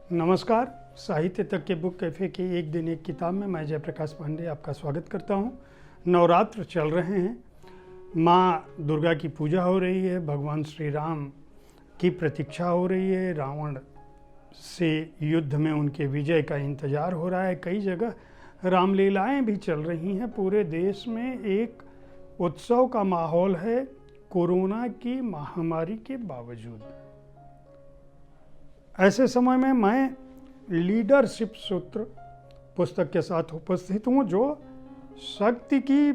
नमस्कार। साहित्य तक के बुक कैफ़े के एक दिन एक किताब में मैं जयप्रकाश पांडे आपका स्वागत करता हूं। नवरात्र चल रहे हैं, माँ दुर्गा की पूजा हो रही है, भगवान श्री राम की प्रतीक्षा हो रही है, रावण से युद्ध में उनके विजय का इंतज़ार हो रहा है। कई जगह रामलीलाएं भी चल रही हैं। पूरे देश में एक उत्सव का माहौल है कोरोना की महामारी के बावजूद। ऐसे समय में मैं लीडरशिप सूत्र पुस्तक के साथ उपस्थित हूँ, जो शक्ति का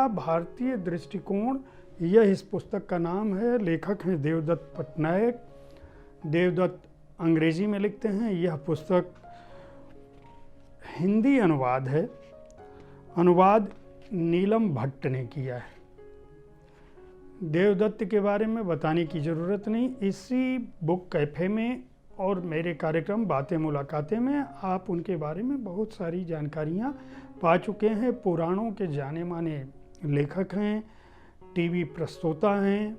भारतीय दृष्टिकोण, यह इस पुस्तक का नाम है। लेखक हैं देवदत्त पटनायक। देवदत्त अंग्रेजी में लिखते हैं। यह पुस्तक हिंदी अनुवाद है। अनुवाद नीलम भट्ट ने किया है। देवदत्त के बारे में बताने की ज़रूरत नहीं। इसी बुक कैफ़े में और मेरे कार्यक्रम बातें मुलाकातें में आप उनके बारे में बहुत सारी जानकारियाँ पा चुके हैं। पुराणों के जाने माने लेखक हैं, टीवी प्रस्तोता हैं,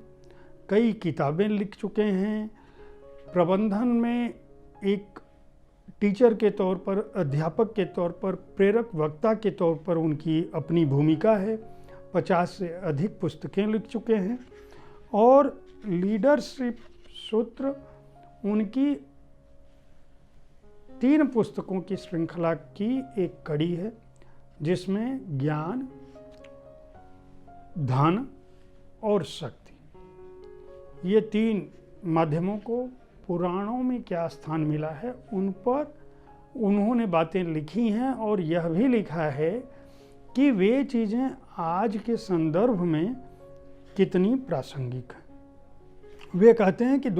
कई किताबें लिख चुके हैं। प्रबंधन में एक टीचर के तौर पर, अध्यापक के तौर पर, प्रेरक वक्ता के तौर पर उनकी अपनी भूमिका है। 50 से अधिक पुस्तकें लिख चुके हैं और लीडरशिप सूत्र उनकी 3 पुस्तकों की श्रृंखला की एक कड़ी है, जिसमें ज्ञान, धन और शक्ति, ये 3 माध्यमों को पुराणों में क्या स्थान मिला है उन पर उन्होंने बातें लिखी हैं। और यह भी लिखा है कि वे चीज़ें आज के संदर्भ में कितनी प्रासंगिक हैं। वे कहते हैं कि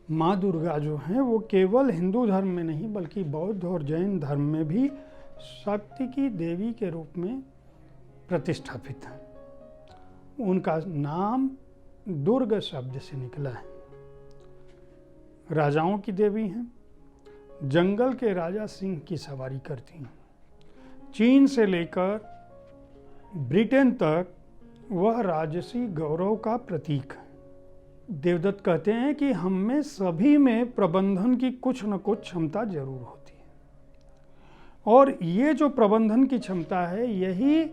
माँ दुर्गा जो हैं वो केवल हिंदू धर्म में नहीं बल्कि बौद्ध और जैन धर्म में भी शक्ति की देवी के रूप में प्रतिष्ठापित हैं। उनका नाम दुर्ग शब्द से निकला है। राजाओं की देवी हैं। जंगल के राजा सिंह की सवारी करती हैं। चीन से लेकर ब्रिटेन तक वह राजसी गौरव का प्रतीक है। देवदत्त कहते हैं कि हम में सभी में प्रबंधन की कुछ न कुछ क्षमता जरूर होती है, और ये जो प्रबंधन की क्षमता है यही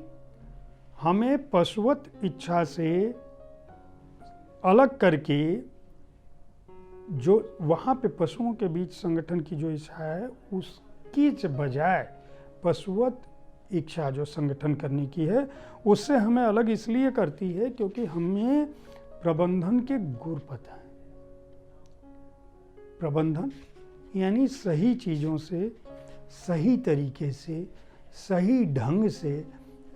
हमें पशुवत इच्छा से अलग करके, जो वहाँ पे पशुओं के बीच संगठन की जो इच्छा है उसकी बजाय पशुवत इच्छा जो संगठन करने की है, उससे हमें अलग इसलिए करती है क्योंकि हमें प्रबंधन के गुर पता है। प्रबंधन यानी सही चीज़ों से, सही तरीके से, सही ढंग से,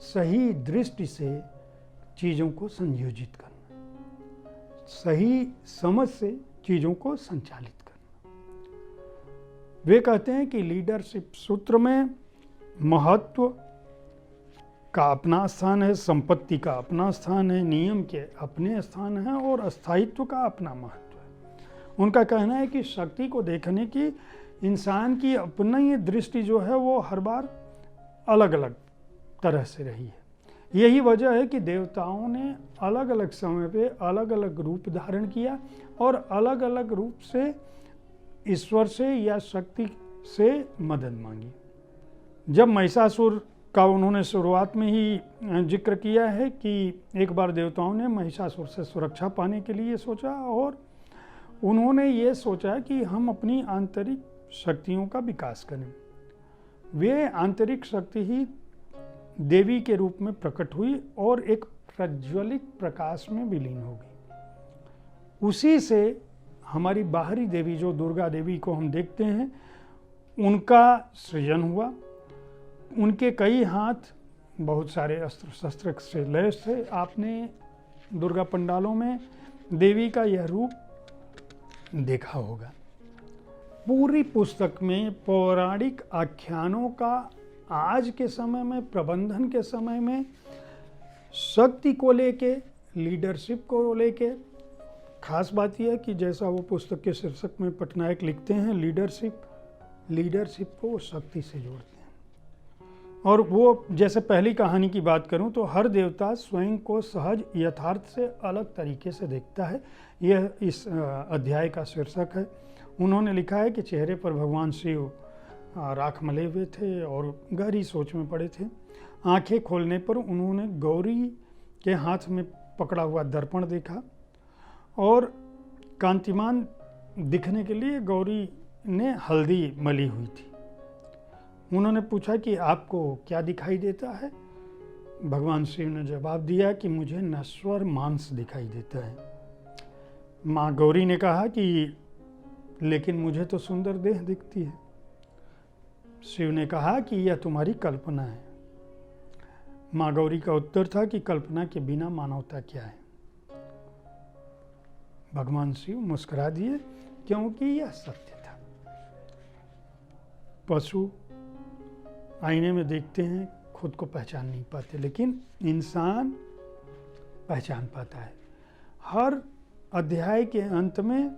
सही दृष्टि से चीज़ों को संयोजित करना, सही समझ से चीज़ों को संचालित करना। वे कहते हैं कि लीडरशिप सूत्र में महत्व का अपना स्थान है, संपत्ति का अपना स्थान है, नियम के अपने स्थान है और स्थायित्व का अपना महत्व है। उनका कहना है कि शक्ति को देखने की इंसान की अपनी दृष्टि जो है वो हर बार अलग अलग तरह से रही है। यही वजह है कि देवताओं ने अलग अलग समय पे अलग अलग रूप धारण किया और अलग अलग रूप से ईश्वर से या शक्ति से मदद मांगी। जब महिषासुर का उन्होंने शुरुआत में ही जिक्र किया है कि एक बार देवताओं ने महिषासुर से सुरक्षा पाने के लिए सोचा और उन्होंने ये सोचा कि हम अपनी आंतरिक शक्तियों का विकास करें। वे आंतरिक शक्ति ही देवी के रूप में प्रकट हुई और एक प्रज्वलित प्रकाश में विलीन हो गई। उसी से हमारी बाहरी देवी जो दुर्गा देवी को हम देखते हैं, उनका सृजन हुआ। उनके कई हाथ बहुत सारे अस्त्र शस्त्र से लैस थे। आपने दुर्गा पंडालों में देवी का यह रूप देखा होगा। पूरी पुस्तक में पौराणिक आख्यानों का आज के समय में, प्रबंधन के समय में शक्ति को लेके, लीडरशिप को लेके खास बात यह है कि जैसा वो पुस्तक के शीर्षक में पटनायक लिखते हैं, लीडरशिप को शक्ति से जोड़ते हैं। और वो जैसे पहली कहानी की बात करूं तो हर देवता स्वयं को सहज यथार्थ से अलग तरीके से देखता है। यह इस अध्याय का शीर्षक है। उन्होंने लिखा है कि चेहरे पर भगवान शिव राख मले हुए थे और गहरी सोच में पड़े थे। आंखें खोलने पर उन्होंने गौरी के हाथ में पकड़ा हुआ दर्पण देखा और कांतिमान दिखने के लिए गौरी ने हल्दी मली हुई थी। उन्होंने पूछा कि आपको क्या दिखाई देता है? भगवान शिव ने जवाब दिया कि मुझे नश्वर मांस दिखाई देता है। माँ गौरी ने कहा कि लेकिन मुझे तो सुंदर देह दिखती है। शिव ने कहा कि यह तुम्हारी कल्पना है। माँ गौरी का उत्तर था कि कल्पना के बिना मानवता क्या है। भगवान शिव मुस्कुरा दिए क्योंकि यह सत्य था। पशु आईने में देखते हैं, खुद को पहचान नहीं पाते, लेकिन इंसान पहचान पाता है। हर अध्याय के अंत में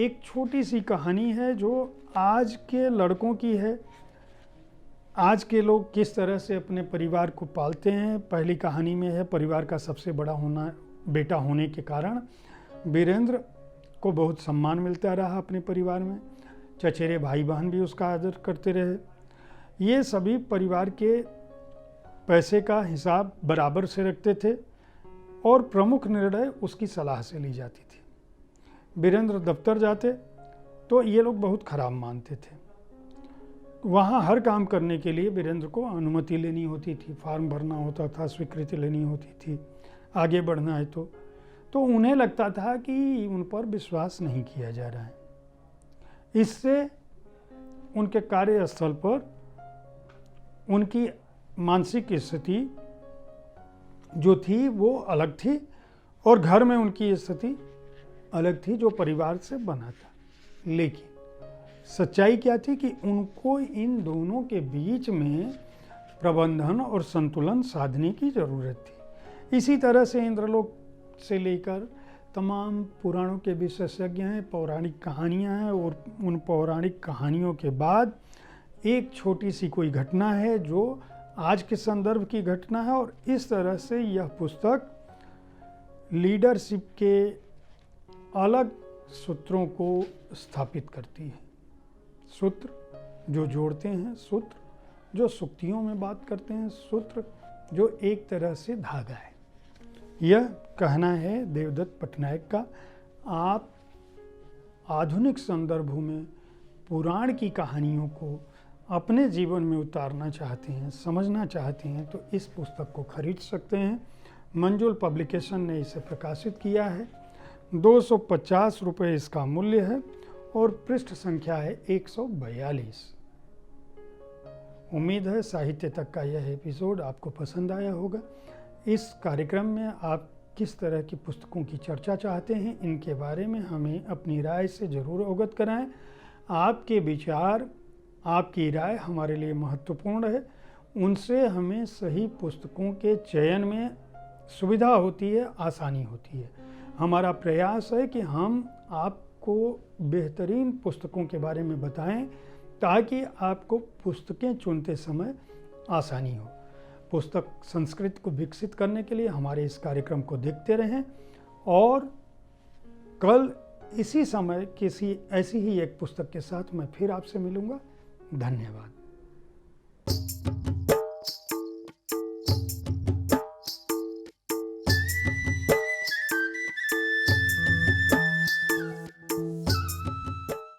एक छोटी सी कहानी है जो आज के लड़कों की है। आज के लोग किस तरह से अपने परिवार को पालते हैं। पहली कहानी में है परिवार का सबसे बड़ा बेटा होने के कारण वीरेंद्र को बहुत सम्मान मिलता रहा अपने परिवार में। चचेरे भाई बहन भी उसका आदर करते रहे। ये सभी परिवार के पैसे का हिसाब बराबर से रखते थे और प्रमुख निर्णय उसकी सलाह से ली जाती थी। वीरेंद्र दफ्तर जाते तो ये लोग बहुत खराब मानते थे। वहाँ हर काम करने के लिए वीरेंद्र को अनुमति लेनी होती थी, फॉर्म भरना होता था, स्वीकृति लेनी होती थी, आगे बढ़ना है तो उन्हें लगता था कि उन पर विश्वास नहीं किया जा रहा है। इससे उनके कार्यस्थल पर उनकी मानसिक स्थिति जो थी वो अलग थी और घर में उनकी स्थिति अलग थी जो परिवार से बना था। लेकिन सच्चाई क्या थी कि उनको इन दोनों के बीच में प्रबंधन और संतुलन साधने की जरूरत थी। इसी तरह से इंद्रलोक से लेकर तमाम पुराणों के विशेषज्ञ हैं, पौराणिक कहानियां हैं और उन पौराणिक कहानियों के बाद एक छोटी सी कोई घटना है जो आज के संदर्भ की घटना है। और इस तरह से यह पुस्तक लीडरशिप के अलग सूत्रों को स्थापित करती है। सूत्र जो जोड़ते हैं, सूत्र जो सुक्तियों में बात करते हैं, सूत्र जो एक तरह से धागा है। यह कहना है देवदत्त पटनायक का। आप आधुनिक संदर्भों में पुराण की कहानियों को अपने जीवन में उतारना चाहते हैं, समझना चाहते हैं तो इस पुस्तक को खरीद सकते हैं। मंजुल पब्लिकेशन ने इसे प्रकाशित किया है। 250 रुपये इसका मूल्य है और पृष्ठ संख्या है 142। उम्मीद है साहित्य तक का यह एपिसोड आपको पसंद आया होगा। इस कार्यक्रम में आप किस तरह की पुस्तकों की चर्चा चाहते हैं, इनके बारे में हमें अपनी राय से ज़रूर अवगत कराएं। आपके विचार, आपकी राय हमारे लिए महत्वपूर्ण है। उनसे हमें सही पुस्तकों के चयन में सुविधा होती है, आसानी होती है। हमारा प्रयास है कि हम आपको बेहतरीन पुस्तकों के बारे में बताएं ताकि आपको पुस्तकें चुनते समय आसानी हो। पुस्तक संस्कृति को विकसित करने के लिए हमारे इस कार्यक्रम को देखते रहें और कल इसी समय किसी ऐसी ही एक पुस्तक के साथ मैं फिर आपसे मिलूंगा। धन्यवाद।